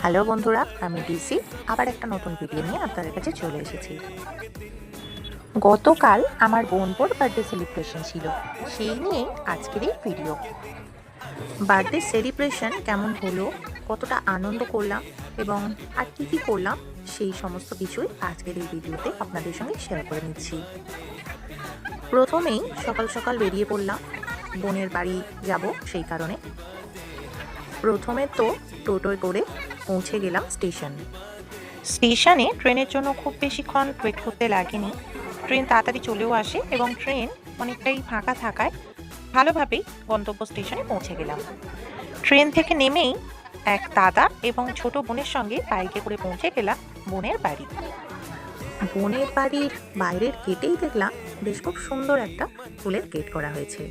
Hello বন্ধুরা, আমি DC আবার একটা নতুন ভিডিও নিয়ে আপনাদের কাছে চলে এসেছি। গতকাল আমার বোনপোর বার্থডে সেলিব্রেশন ছিল, সেই নিয়ে আজকের এই ভিডিও। বার্থডে সেলিব্রেশন কেমন হলো, কতটা আনন্দ করলাম এবং আর কী করলাম, সেই সমস্ত কিছুই আজকের এই ভিডিওতে আপনাদের সঙ্গে শেয়ার করে নিচ্ছি। প্রথমেই সকাল সকাল বেরিয়ে পড়লাম, বোনের বাড়ি যাব সেই কারণে। প্রথমে তো টোটোয় করে পৌঁছে গেলাম স্টেশনে। ট্রেনের জন্য খুব বেশিক্ষণ ওয়েট করতে লাগেনি, ট্রেন তাড়াতাড়ি চলেও আসে এবং ট্রেন অনেকটাই ফাঁকা থাকায় ভালোভাবেই গন্তব্য স্টেশনে পৌঁছে গেলাম। ট্রেন থেকে নেমেই এক দাদা এবং ছোট বোনের সঙ্গে বাইকে করে পৌঁছে গেলাম বোনের বাড়ি। বোনের বাড়ির বাইরের গেটেই দেখলাম বেশ খুব সুন্দর একটা ফুলের গেট করা হয়েছে।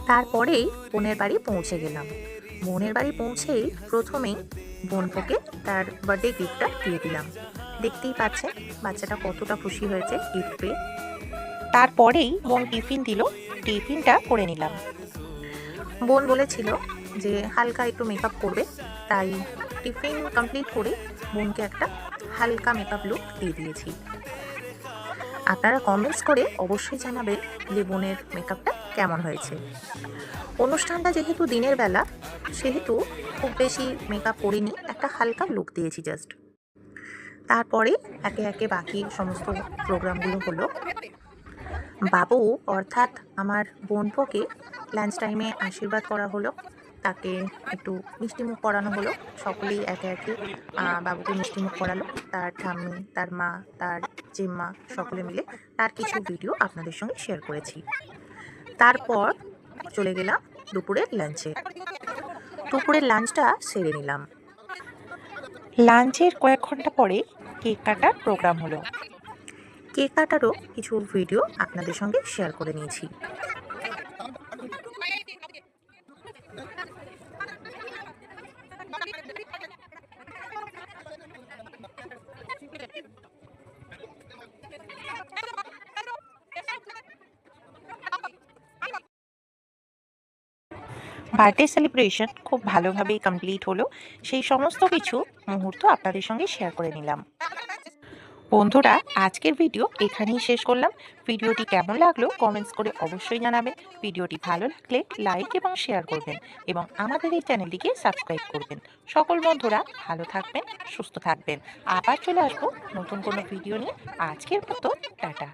তারপরেই বোনের বাড়ি পৌঁছে গেলাম। বোনের বাড়ি পৌঁছেই প্রথমেই বোনপোকে তার বার্থডে গিফটটা দিয়ে দিলাম। দেখতেই পাচ্ছেন বাচ্চাটা কতটা খুশি হয়েছে গিফট পেয়ে। তারপরেই বোন টিফিন দিল, টিফিনটা করে নিলাম। বোন বলেছিল যে হালকা একটু মেকআপ করবে, তাই টিফিন কমপ্লিট করে বোনকে একটা হালকা মেকআপ লুক দিয়ে দিয়েছি। আপনারা কমেন্টস করে অবশ্যই জানাবেন যে বোনের মেকআপটা কেমন হয়েছে। অনুষ্ঠানটা যেহেতু দিনের বেলা, সেহেতু খুব বেশি মেকআপ করিনি, একটা হালকা লুক দিয়েছি জাস্ট। তারপরে একে একে বাকি সমস্ত প্রোগ্রামগুলো হলো। বাবু অর্থাৎ আমার বোনপোকে লাঞ্চ টাইমে আশীর্বাদ করা হলো, তাকে একটু মিষ্টিমুখ করানো হলো। সকলেই একে একে বাবুকে মিষ্টিমুখ করালো, তার ঠাম্মি, তার মা, তার জেম্মা সকলে মিলে তার কিছু ভিডিও আপনাদের সঙ্গে শেয়ার করেছি। তারপর চলে গেলাম দুপুরের লাঞ্চে। দুপুরের লাঞ্চটা সেরে নিলাম। লাঞ্চের কয়েক ঘন্টা পরে কেক কাটার প্রোগ্রাম হলো। কেক কাটারও কিছু ভিডিও আপনাদের সঙ্গে শেয়ার করে নিয়েছি। বার্থডে সেলিব্রেশন খুব ভালোভাবেই কমপ্লিট হলো, সেই সমস্ত কিছু মুহূর্ত আপনাদের সঙ্গে শেয়ার করে নিলাম। বন্ধুরা, আজকের ভিডিও এখানেই শেষ করলাম। ভিডিওটি কেমন লাগলো কমেন্টস করে অবশ্যই জানাবেন। ভিডিওটি ভালো লাগলে লাইক এবং শেয়ার করবেন এবং আমাদের এই চ্যানেলটিকে সাবস্ক্রাইব করবেন। সকল বন্ধুরা ভালো থাকবেন, সুস্থ থাকবেন। আবার চলে আসবো নতুন কোনো ভিডিও নিয়ে। আজকের মতো টাটা।